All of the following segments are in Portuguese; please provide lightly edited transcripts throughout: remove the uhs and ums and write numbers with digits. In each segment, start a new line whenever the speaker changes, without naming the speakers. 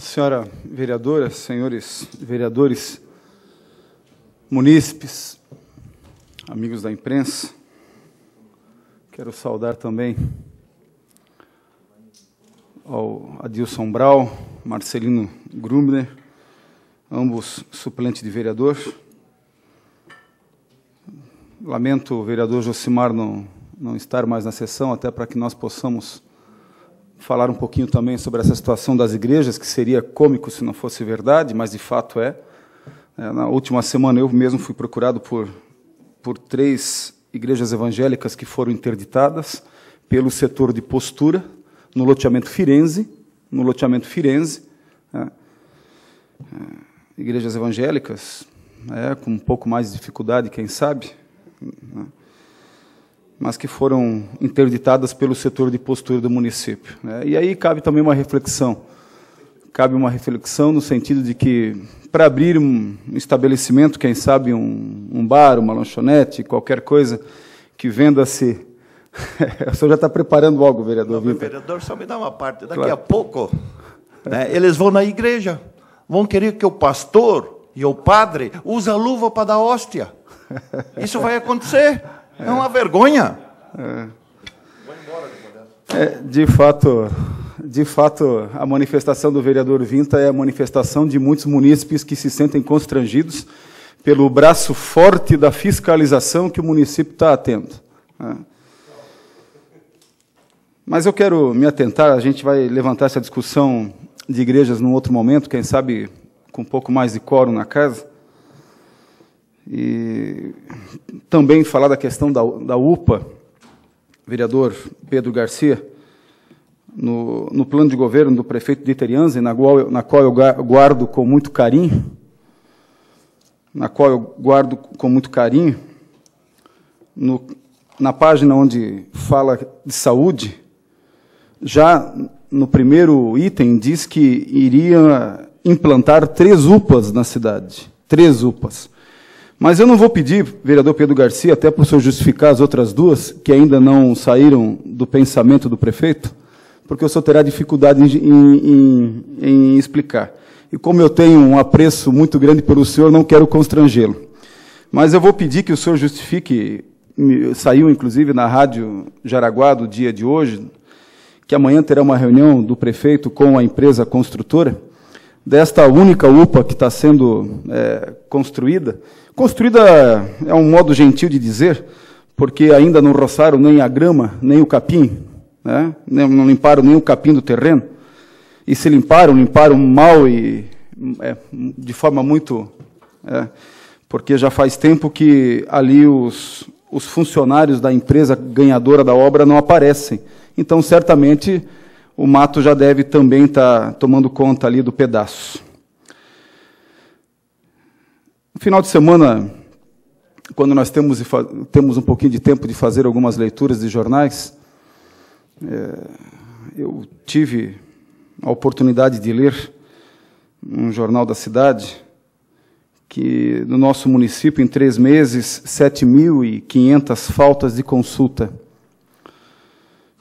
Senhora vereadora, senhores vereadores, munícipes, amigos da imprensa, quero saudar também ao Adilson Brau, Marcelino Grumner, ambos suplentes de vereador. Lamento o vereador Josimar não estar mais na sessão, até para que nós possamos falar um pouquinho também sobre essa situação das igrejas, que seria cômico se não fosse verdade, mas de fato é. Na última semana eu mesmo fui procurado por 3 igrejas evangélicas que foram interditadas pelo setor de postura, no loteamento Firenze, igrejas evangélicas, com um pouco mais de dificuldade, quem sabe, mas que foram interditadas pelo setor de postura do município. E aí cabe também uma reflexão. Cabe uma reflexão no sentido de que, para abrir um estabelecimento, quem sabe um bar, uma lanchonete, qualquer coisa que venda-se... O senhor já está preparando algo, vereador?
Não, vereador, só me dá uma parte. Daqui a pouco, eles vão na igreja, vão querer que o pastor e o padre usem a luva para dar hóstia. Isso vai acontecer. É uma vergonha.
De fato, a manifestação do vereador Vinta é a manifestação de muitos munícipes que se sentem constrangidos pelo braço forte da fiscalização que o município está tendo. Mas eu quero me atentar, a gente vai levantar essa discussão de igrejas num outro momento, quem sabe com um pouco mais de quórum na casa, e também falar da questão da UPA, vereador Pedro Garcia, no plano de governo do prefeito Dieter Jansen, na qual eu guardo com muito carinho, na página onde fala de saúde, já no primeiro item diz que iria implantar 3 UPAs na cidade, 3 UPAs. Mas eu não vou pedir, vereador Pedro Garcia, até para o senhor justificar as outras 2, que ainda não saíram do pensamento do prefeito, porque o senhor terá dificuldade em explicar. E como eu tenho um apreço muito grande pelo senhor, não quero constrangê-lo. Mas eu vou pedir que o senhor justifique, saiu inclusive na Rádio Jaraguá do dia de hoje, que amanhã terá uma reunião do prefeito com a empresa construtora, desta única UPA que está sendo construída. Construída é um modo gentil de dizer, porque ainda não roçaram nem a grama, nem o capim, não limparam nem o capim do terreno, e se limparam mal e de forma muito... porque já faz tempo que ali os funcionários da empresa ganhadora da obra não aparecem. Então, certamente, o mato já deve também estar tomando conta ali do pedaço. No final de semana, quando nós temos um pouquinho de tempo de fazer algumas leituras de jornais, eu tive a oportunidade de ler um jornal da cidade que, no nosso município, em 3 meses, 7.500 faltas de consulta.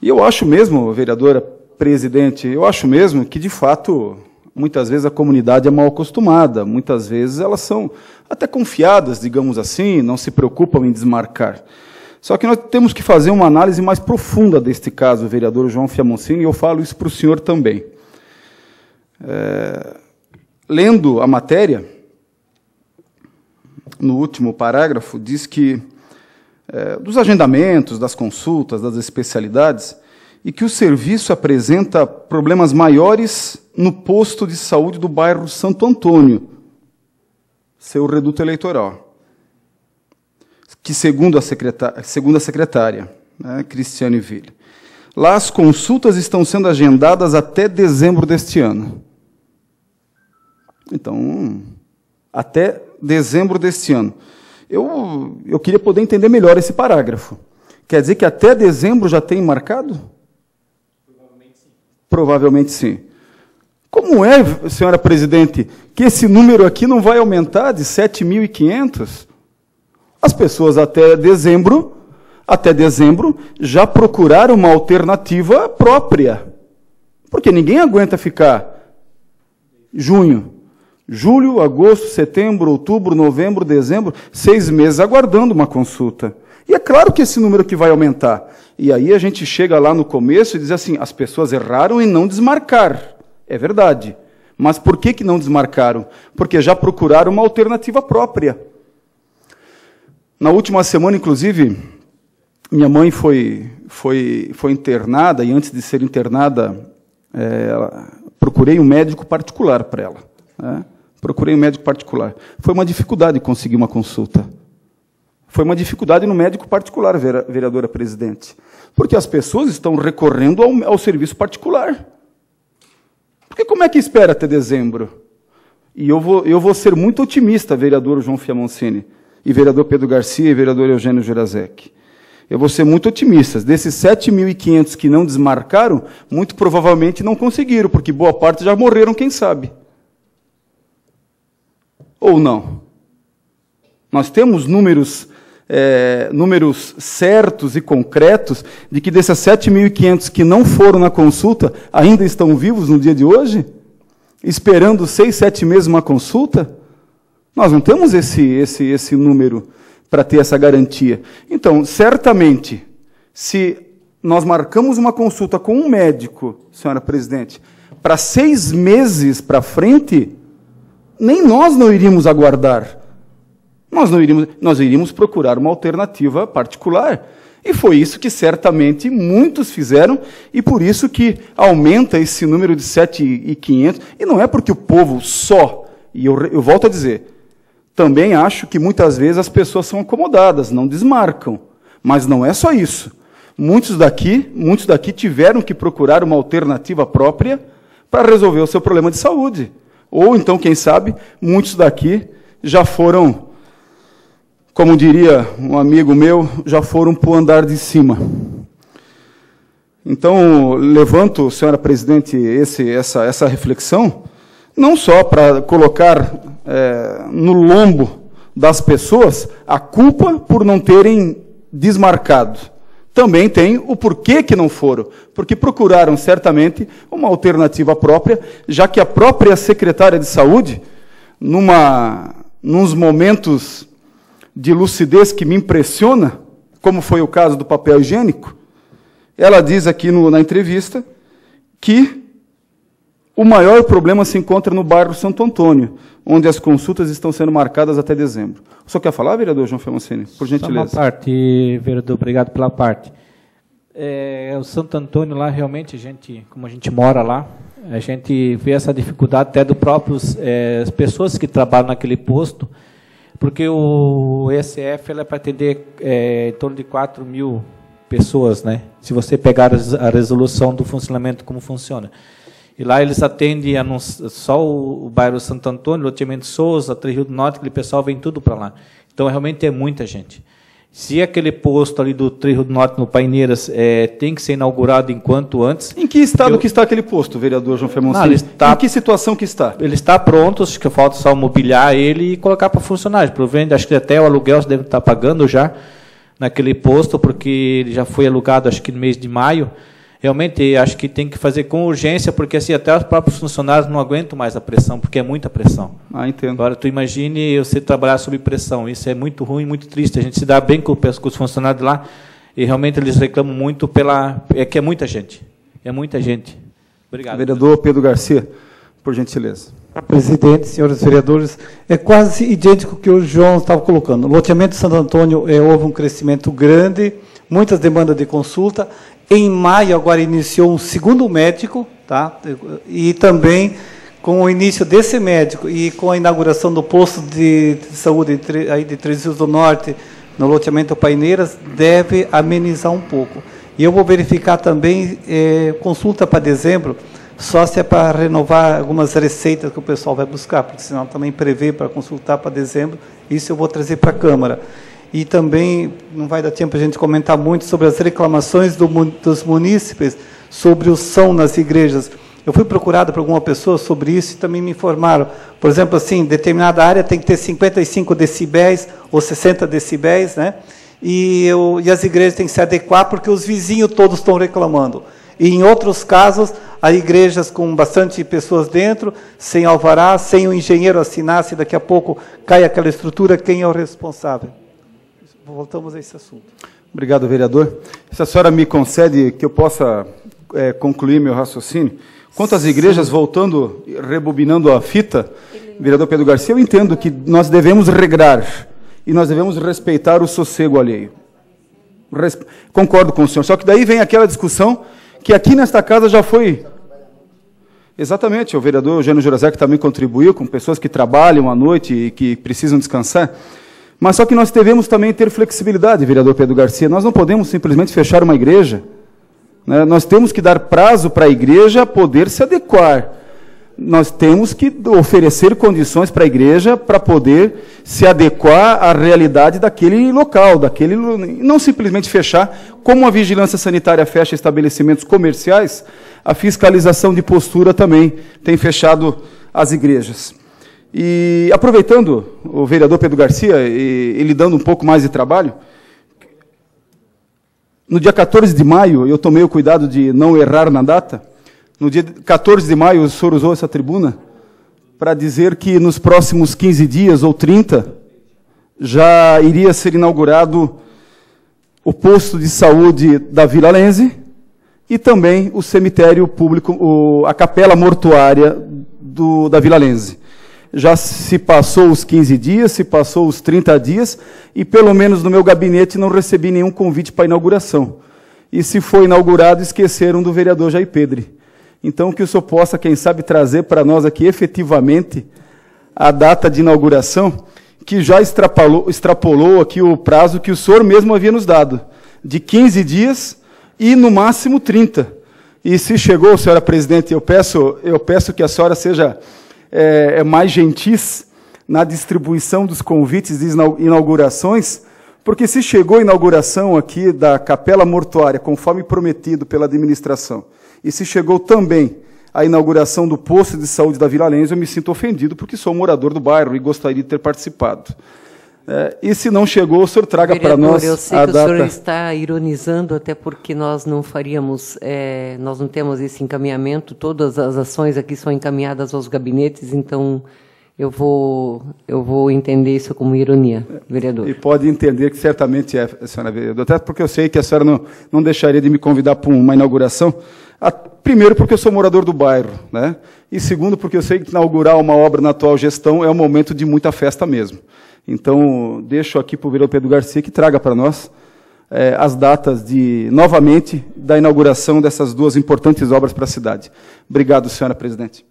E eu acho mesmo, vereadora presidente, eu acho mesmo que, de fato, muitas vezes a comunidade é mal acostumada, muitas vezes elas são até confiadas, digamos assim, não se preocupam em desmarcar. Só que nós temos que fazer uma análise mais profunda deste caso, vereador João Fiamoncini, e eu falo isso para o senhor também. Lendo a matéria, no último parágrafo, diz que dos agendamentos, das consultas, das especialidades, e que o serviço apresenta problemas maiores no posto de saúde do bairro Santo Antônio, seu reduto eleitoral, que, segundo a secretária, Cristiane Ville, lá as consultas estão sendo agendadas até dezembro deste ano. Então, até dezembro deste ano. Eu queria poder entender melhor esse parágrafo. Quer dizer que até dezembro já tem marcado? Provavelmente sim. Provavelmente sim. Como é, senhora presidente, que esse número aqui não vai aumentar de 7.500? As pessoas até dezembro já procuraram uma alternativa própria. Porque ninguém aguenta ficar junho, julho, agosto, setembro, outubro, novembro, dezembro, 6 meses aguardando uma consulta. E é claro que esse número que vai aumentar. E aí a gente chega lá no começo e diz assim, as pessoas erraram em não desmarcar. É verdade. Mas por que não desmarcaram? Porque já procuraram uma alternativa própria. Na última semana, inclusive, minha mãe foi internada, e antes de ser internada, procurei um médico particular para ela. Né? Procurei um médico particular. Foi uma dificuldade conseguir uma consulta. Foi uma dificuldade no médico particular, vereadora presidente. Porque as pessoas estão recorrendo ao serviço particular. Porque como é que espera até dezembro? E eu vou ser muito otimista, vereador João Fiamoncini, e vereador Pedro Garcia e vereador Eugênio Gerazek. Eu vou ser muito otimista. Desses 7.500 que não desmarcaram, muito provavelmente não conseguiram, porque boa parte já morreram, quem sabe. Ou não? Nós temos números certos e concretos de que desses 7.500 que não foram na consulta ainda estão vivos no dia de hoje? Esperando 6, 7 meses uma consulta? Nós não temos esse número para ter essa garantia. Então, certamente, se nós marcamos uma consulta com um médico, senhora presidente, para 6 meses para frente, nem nós não iríamos aguardar. Nós iríamos procurar uma alternativa particular. E foi isso que certamente muitos fizeram, e por isso que aumenta esse número de 7.500. E não é porque o povo só, e eu volto a dizer, também acho que muitas vezes as pessoas são acomodadas, não desmarcam. Mas não é só isso. Muitos daqui tiveram que procurar uma alternativa própria para resolver o seu problema de saúde. Ou então, quem sabe, muitos daqui já foram, como diria um amigo meu, já foram para o andar de cima. Então, levanto, senhora presidente, essa reflexão, não só para colocar no lombo das pessoas a culpa por não terem desmarcado. Também tem o porquê que não foram, porque procuraram certamente uma alternativa própria, já que a própria secretária de saúde, nos momentos de lucidez que me impressiona, como foi o caso do papel higiênico, ela diz aqui na entrevista que o maior problema se encontra no bairro Santo Antônio, onde as consultas estão sendo marcadas até dezembro. O senhor quer falar, vereador João Fiamoncini? Por gentileza.
Só uma parte, vereador, obrigado pela parte. O Santo Antônio lá, realmente, como a gente mora lá, a gente vê essa dificuldade até dos próprios as pessoas que trabalham naquele posto, porque o ESF é para atender em torno de 4.000 pessoas, né? Se você pegar a resolução do funcionamento, como funciona. E lá eles atendem só o bairro Santo Antônio, loteamento Souza, Três Rios do Norte, aquele pessoal vem tudo para lá. Então, realmente é muita gente. Se aquele posto ali do Três Rios do Norte, no Paineiras, tem que ser inaugurado enquanto antes... Em que estado que está aquele posto, vereador João Fiamoncini? Em que situação que está? Ele está pronto, acho que falta só mobiliar ele e colocar para funcionar. Provavelmente, acho que até o aluguel você deve estar pagando já naquele posto, porque ele já foi alugado, acho que no mês de maio. Realmente, acho que tem que fazer com urgência, porque assim, até os próprios funcionários não aguentam mais a pressão, porque é muita pressão. Entendo. Agora, tu imagine você trabalhar sob pressão. Isso é muito ruim, muito triste. A gente se dá bem com os funcionários lá, e realmente eles reclamam muito que é muita gente. É muita gente. Obrigado. Vereador Pedro Garcia, por gentileza.
Presidente, senhores vereadores, é quase idêntico ao que o João estava colocando. No loteamento de Santo Antônio houve um crescimento grande, muitas demandas de consulta. Em maio, agora, iniciou um segundo médico, tá? E também, com o início desse médico e com a inauguração do posto de saúde de Três Rios do Norte, no loteamento Paineiras, deve amenizar um pouco. E eu vou verificar também consulta para dezembro, só se é para renovar algumas receitas que o pessoal vai buscar, porque senão também prevê para consultar para dezembro, isso eu vou trazer para a Câmara. E também não vai dar tempo a gente comentar muito sobre as reclamações dos munícipes sobre o som nas igrejas. Eu fui procurado por alguma pessoa sobre isso e também me informaram. Por exemplo, assim, determinada área tem que ter 55 decibéis ou 60 decibéis, né? E as igrejas têm que se adequar porque os vizinhos todos estão reclamando. E em outros casos, há igrejas com bastante pessoas dentro, sem alvará, sem o engenheiro assinar, se daqui a pouco cai aquela estrutura, quem é o responsável? Voltamos a esse assunto.
Obrigado, vereador. Se a senhora me concede que eu possa concluir meu raciocínio. Quanto às igrejas, voltando, rebobinando a fita, vereador Pedro Garcia, eu entendo que nós devemos regrar e nós devemos respeitar o sossego alheio. Concordo com o senhor, só que daí vem aquela discussão que aqui nesta casa já foi... Exatamente, o vereador Eugênio Jurasek também contribuiu com pessoas que trabalham à noite e que precisam descansar, mas só que nós devemos também ter flexibilidade, vereador Pedro Garcia, nós não podemos simplesmente fechar uma igreja, né? Nós temos que dar prazo para a igreja poder se adequar, nós temos que oferecer condições para a igreja para poder se adequar à realidade daquele local, não simplesmente fechar, como a vigilância sanitária fecha estabelecimentos comerciais, a fiscalização de postura também tem fechado as igrejas. E aproveitando o vereador Pedro Garcia, ele dando um pouco mais de trabalho, no dia 14 de maio, eu tomei o cuidado de não errar na data, no dia 14 de maio, o senhor usou essa tribuna para dizer que nos próximos 15 dias ou 30 já iria ser inaugurado o posto de saúde da Vila Lense e também o cemitério público, a capela mortuária da Vila Lense. Já se passou os 15 dias, se passou os 30 dias e pelo menos no meu gabinete não recebi nenhum convite para inauguração. E se foi inaugurado, esqueceram do vereador Jair Pedre. Então, que o senhor possa, quem sabe, trazer para nós aqui, efetivamente, a data de inauguração, que já extrapolou aqui o prazo que o senhor mesmo havia nos dado, de 15 dias e, no máximo, 30. E se chegou, senhora presidente, eu peço que a senhora seja mais gentis na distribuição dos convites de inaugurações, porque se chegou a inauguração aqui da capela mortuária, conforme prometido pela administração, e se chegou também a inauguração do posto de saúde da Vila Lense, eu me sinto ofendido, porque sou morador do bairro e gostaria de ter participado. E se não chegou, o senhor traga para nós a data.
Eu sei que o senhor está ironizando, até porque nós não faríamos, nós não temos esse encaminhamento, todas as ações aqui são encaminhadas aos gabinetes, então eu vou entender isso como ironia, vereador. E
pode entender que certamente é, senhora vereadora, até porque eu sei que a senhora não deixaria de me convidar para uma inauguração. Primeiro, porque eu sou morador do bairro, né? E segundo, porque eu sei que inaugurar uma obra na atual gestão é um momento de muita festa mesmo. Então, deixo aqui para o vereador Pedro Garcia que traga para nós as datas novamente, da inauguração dessas duas importantes obras para a cidade. Obrigado, senhora presidente.